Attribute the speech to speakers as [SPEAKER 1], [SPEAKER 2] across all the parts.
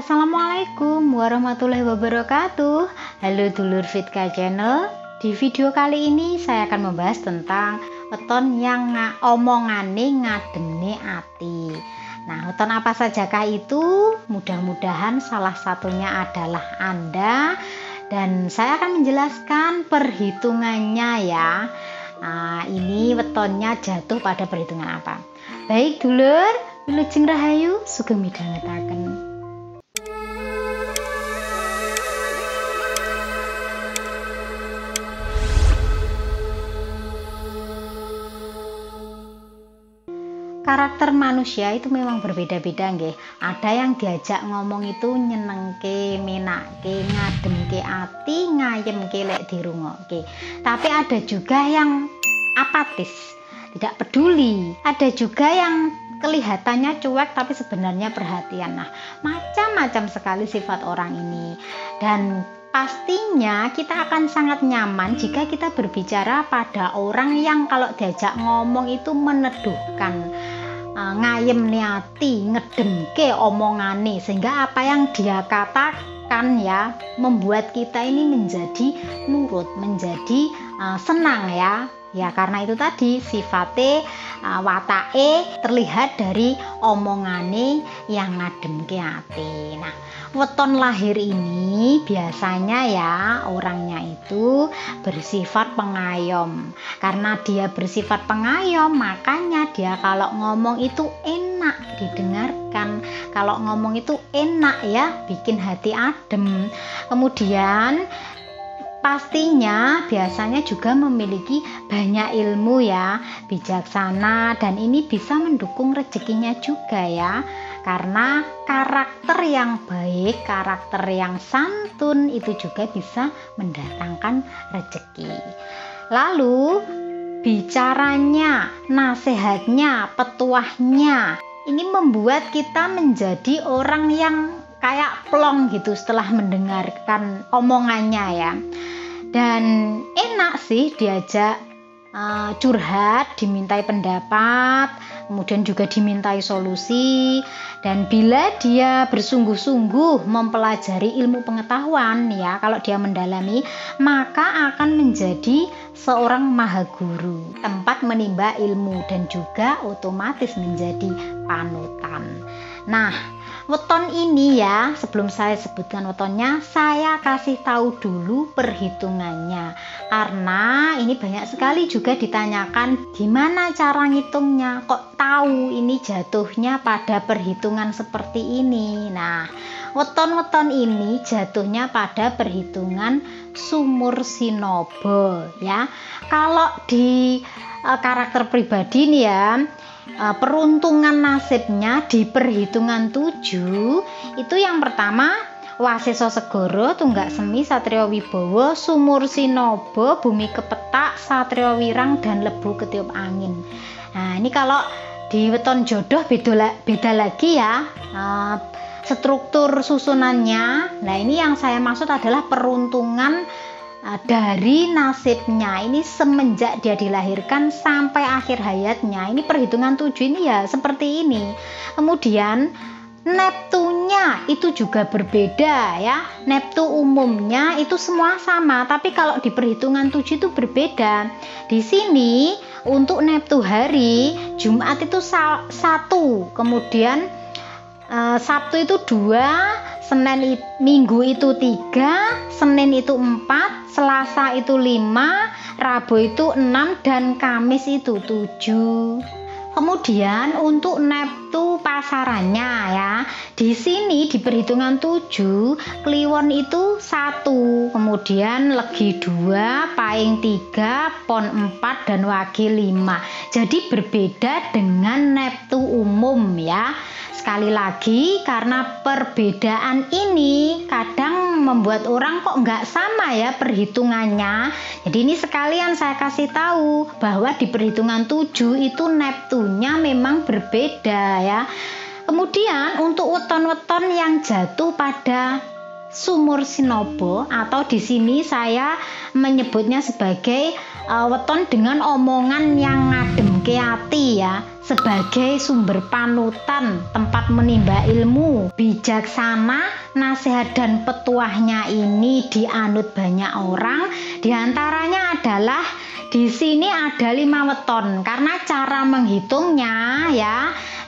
[SPEAKER 1] Assalamualaikum warahmatullahi wabarakatuh. Halo dulur Fitka Channel. Di video kali ini saya akan membahas tentang weton yang omongane ngademne ati. Nah, weton apa sajakah itu? Mudah-mudahan salah satunya adalah Anda, dan saya akan menjelaskan perhitungannya ya. Nah, ini wetonnya jatuh pada perhitungan apa? Baik dulur, wilujeng rahayu sugeng midhangetaken. Karakter manusia itu memang berbeda-beda nggih. Ada yang diajak ngomong itu nyenengke, menake, ngademke ati, ngayemke lek dirungokke. Tapi ada juga yang apatis, tidak peduli. Ada juga yang kelihatannya cuek tapi sebenarnya perhatian. Nah, macam-macam sekali sifat orang ini. Dan pastinya kita akan sangat nyaman jika kita berbicara pada orang yang kalau diajak ngomong itu meneduhkan, ngayem niati, ngedemke omongane, sehingga apa yang dia katakan ya membuat kita ini menjadi nurut, menjadi senang ya. Ya karena itu tadi sifatnya watake terlihat dari omongane yang ngademke ati. Nah, weton lahir ini biasanya ya orangnya itu bersifat pengayom. Karena dia bersifat pengayom, makanya dia kalau ngomong itu enak didengarkan. Kalau ngomong itu enak ya, bikin hati adem. Kemudian pastinya biasanya juga memiliki banyak ilmu ya, bijaksana, dan ini bisa mendukung rezekinya juga ya. Karena karakter yang baik, karakter yang santun itu juga bisa mendatangkan rezeki. Lalu bicaranya, nasihatnya, petuahnya ini membuat kita menjadi orang yang kayak plong gitu setelah mendengarkan omongannya ya. Dan enak sih diajak curhat, dimintai pendapat, kemudian juga dimintai solusi. Dan bila dia bersungguh-sungguh mempelajari ilmu pengetahuan ya, kalau dia mendalami, maka akan menjadi seorang maha guru, tempat menimba ilmu, dan juga otomatis menjadi panutan. Nah, weton ini ya, sebelum saya sebutkan wetonnya, saya kasih tahu dulu perhitungannya. Karena ini banyak sekali juga ditanyakan gimana cara ngitungnya, kok tahu ini jatuhnya pada perhitungan seperti ini. Nah, weton-weton ini jatuhnya pada perhitungan sumur sinobo ya. Kalau di karakter pribadi nih ya, peruntungan nasibnya di perhitungan 7 itu yang pertama Waseso Segoro, Tunggak Semi, Satrio Wibowo, Sumur Sinobo, Bumi Kepetak, Satrio Wirang, dan Lebu Ketiup Angin. Nah, ini kalau di weton jodoh beda lagi ya struktur susunannya. Nah, ini yang saya maksud adalah peruntungan dari nasibnya ini semenjak dia dilahirkan sampai akhir hayatnya. Ini perhitungan 7 ini ya seperti ini. Kemudian Neptunya itu juga berbeda ya. Neptu umumnya itu semua sama, tapi kalau di perhitungan 7 itu berbeda. Di sini untuk Neptu hari Jumat itu 1, kemudian Sabtu itu 2, Minggu itu 3, Senin itu 4, Selasa itu 5, Rabu itu 6, dan Kamis itu 7. Kemudian untuk Neptu pasarannya ya, di sini di perhitungan 7 Kliwon itu 1, kemudian Legi 2, Pahing 3, Pon 4, dan Wage 5. Jadi berbeda dengan Neptu umum ya. Sekali lagi, karena perbedaan ini kadang membuat orang kok nggak sama ya perhitungannya. Jadi ini sekalian saya kasih tahu bahwa di perhitungan 7 itu Neptunya memang berbeda ya. Kemudian untuk weton-weton yang jatuh pada sumur sinobo, atau di sini saya menyebutnya sebagai weton dengan omongan yang ngadem ngedemke ati ya, sebagai sumber panutan, tempat menimba ilmu, bijaksana, nasihat dan petuahnya ini dianut banyak orang. Di antaranya adalah di sini ada 5 weton, karena cara menghitungnya ya,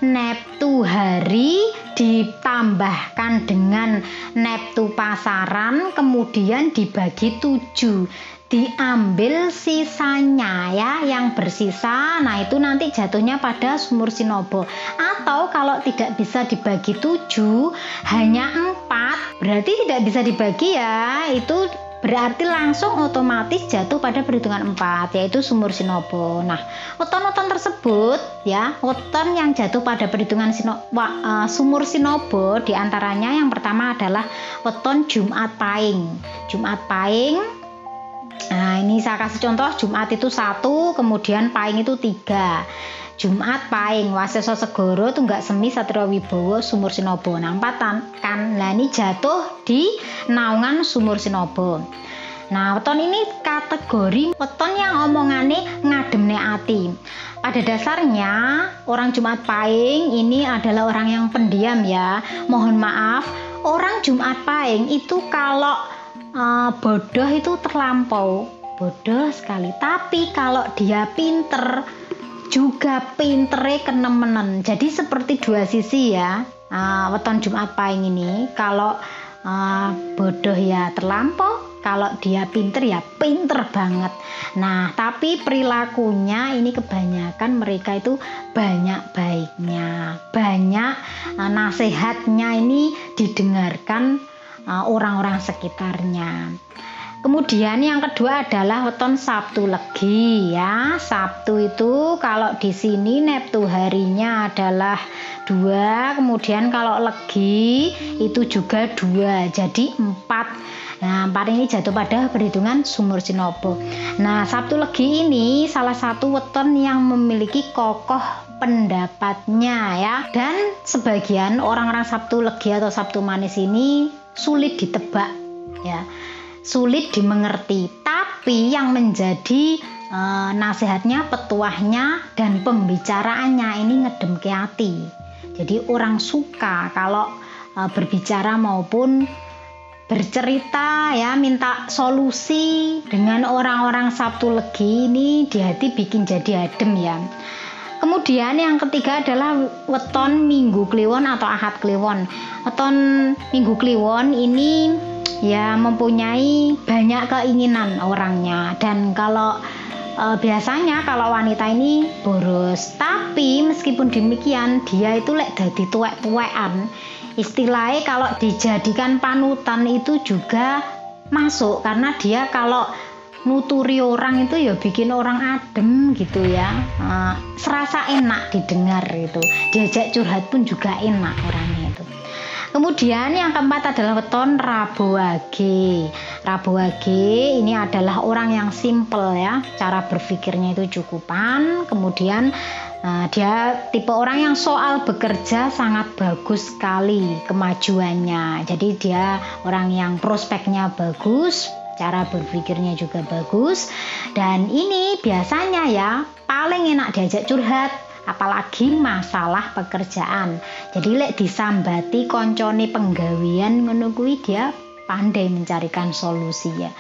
[SPEAKER 1] neptu hari ditambahkan dengan neptu pasaran, kemudian dibagi 7, diambil sisanya ya, yang bersisa. Nah itu nanti jatuhnya pada sumur Sinobo. Atau kalau tidak bisa dibagi 7, hanya 4, berarti tidak bisa dibagi ya, itu berarti langsung otomatis jatuh pada perhitungan 4, yaitu sumur Sinobo. Nah, weton-weton tersebut ya, weton yang jatuh pada perhitungan sumur Sinobo diantaranya yang pertama adalah weton Jumat Pahing. Jumat Pahing, nah ini saya kasih contoh, Jumat itu 1, kemudian Pahing itu 3. Jumat Pahing, Waseso Segoro, Tunggak Semi, Satrio Wibowo, sumur Sinobo. Nah 4 kan, nah ini jatuh di naungan sumur Sinobo. Nah weton ini kategori weton yang omongane ngademne ati. Pada dasarnya orang Jumat Pahing ini adalah orang yang pendiam ya. Mohon maaf, orang Jumat Pahing itu kalau bodoh itu terlampau, bodoh sekali. Tapi kalau dia pinter, juga pintere kenemenen. Jadi seperti 2 sisi ya, weton Jumat Pahing ini. Kalau bodoh ya terlampau, kalau dia pinter ya pinter banget. Nah tapi perilakunya ini kebanyakan mereka itu banyak baiknya, banyak nasihatnya ini didengarkan orang-orang sekitarnya. Kemudian yang kedua adalah weton Sabtu Legi ya. Sabtu itu kalau di sini neptu harinya adalah 2, kemudian kalau Legi itu juga 2, jadi 4. Nah 4 ini jatuh pada perhitungan sumur Sinobo. Nah Sabtu Legi ini salah satu weton yang memiliki kokoh pendapatnya ya, dan sebagian orang-orang Sabtu Legi atau Sabtu Manis ini sulit ditebak ya, sulit dimengerti. Tapi yang menjadi nasihatnya, petuahnya, dan pembicaraannya ini ngedemke hati. Jadi orang suka kalau berbicara maupun bercerita ya, minta solusi dengan orang-orang Sabtu Legi ini, di hati bikin jadi adem ya. Kemudian yang ketiga adalah weton Minggu Kliwon atau Ahad Kliwon. Weton Minggu Kliwon ini ya mempunyai banyak keinginan orangnya, dan kalau biasanya kalau wanita ini boros. Tapi meskipun demikian dia itu lek dadi tuwek-tuwekan, istilahnya kalau dijadikan panutan itu juga masuk, karena dia kalau nuturi orang itu ya bikin orang adem gitu ya, serasa enak didengar gitu, diajak curhat pun juga enak orangnya itu. Kemudian yang keempat adalah weton Rabu Wage. Rabu Wage ini adalah orang yang simple ya, cara berpikirnya itu cukupan. Kemudian dia tipe orang yang soal bekerja sangat bagus sekali kemajuannya. Jadi dia orang yang prospeknya bagus, cara berpikirnya juga bagus, dan ini biasanya ya paling enak diajak curhat, apalagi masalah pekerjaan. Jadi lek disambati koncone penggawean ngono kuwi dia pandai mencarikan solusi ya.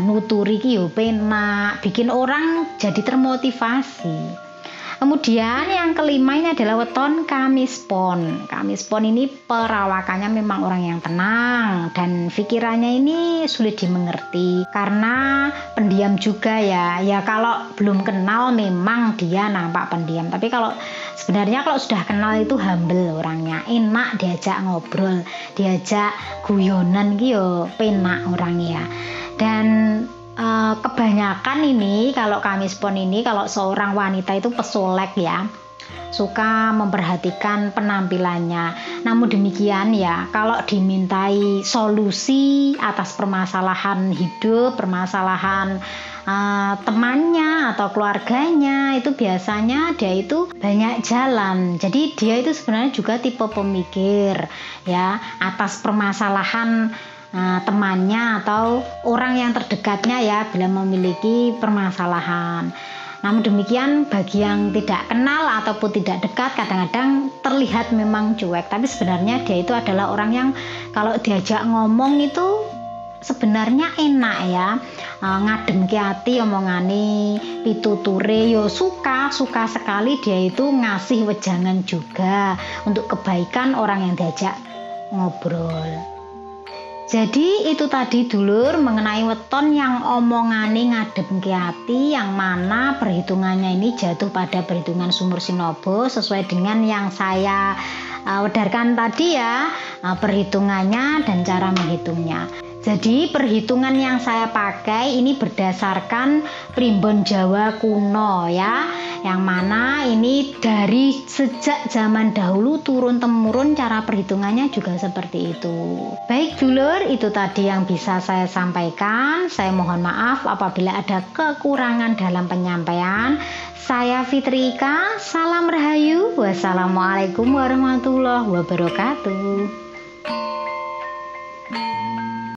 [SPEAKER 1] Nuturi ki yo penak, bikin orang jadi termotivasi. Kemudian yang kelima ini adalah weton Kamis Pon. Kamis Pon ini perawakannya memang orang yang tenang, dan pikirannya ini sulit dimengerti karena pendiam juga ya. Ya kalau belum kenal memang dia nampak pendiam, tapi kalau sebenarnya kalau sudah kenal itu humble orangnya, enak diajak ngobrol, diajak guyonan gitu, penak orangnya. Dan kebanyakan ini kalau Kamis Pon ini, kalau seorang wanita itu pesolek ya, suka memperhatikan penampilannya. Namun demikian ya, kalau dimintai solusi atas permasalahan hidup, permasalahan temannya atau keluarganya, itu biasanya dia itu banyak jalan. Jadi dia itu sebenarnya juga tipe pemikir ya, atas permasalahan temannya atau orang yang terdekatnya ya, bila memiliki permasalahan. Namun demikian bagi yang tidak kenal ataupun tidak dekat kadang-kadang terlihat memang cuek, tapi sebenarnya dia itu adalah orang yang kalau diajak ngomong itu sebenarnya enak ya, ngadem ke hati omongane, pituture yo suka sekali, dia itu ngasih wejangan juga untuk kebaikan orang yang diajak ngobrol. Jadi itu tadi dulur mengenai weton yang omongane ngadem ke hati, yang mana perhitungannya ini jatuh pada perhitungan sumur Sinobo sesuai dengan yang saya wedarkan tadi ya, perhitungannya dan cara menghitungnya. Jadi perhitungan yang saya pakai ini berdasarkan primbon Jawa kuno ya, yang mana ini dari sejak zaman dahulu turun temurun cara perhitungannya juga seperti itu. Baik dulur, itu tadi yang bisa saya sampaikan. Saya mohon maaf apabila ada kekurangan dalam penyampaian. Saya Fitri Ika, salam rahayu, wassalamualaikum warahmatullahi wabarakatuh.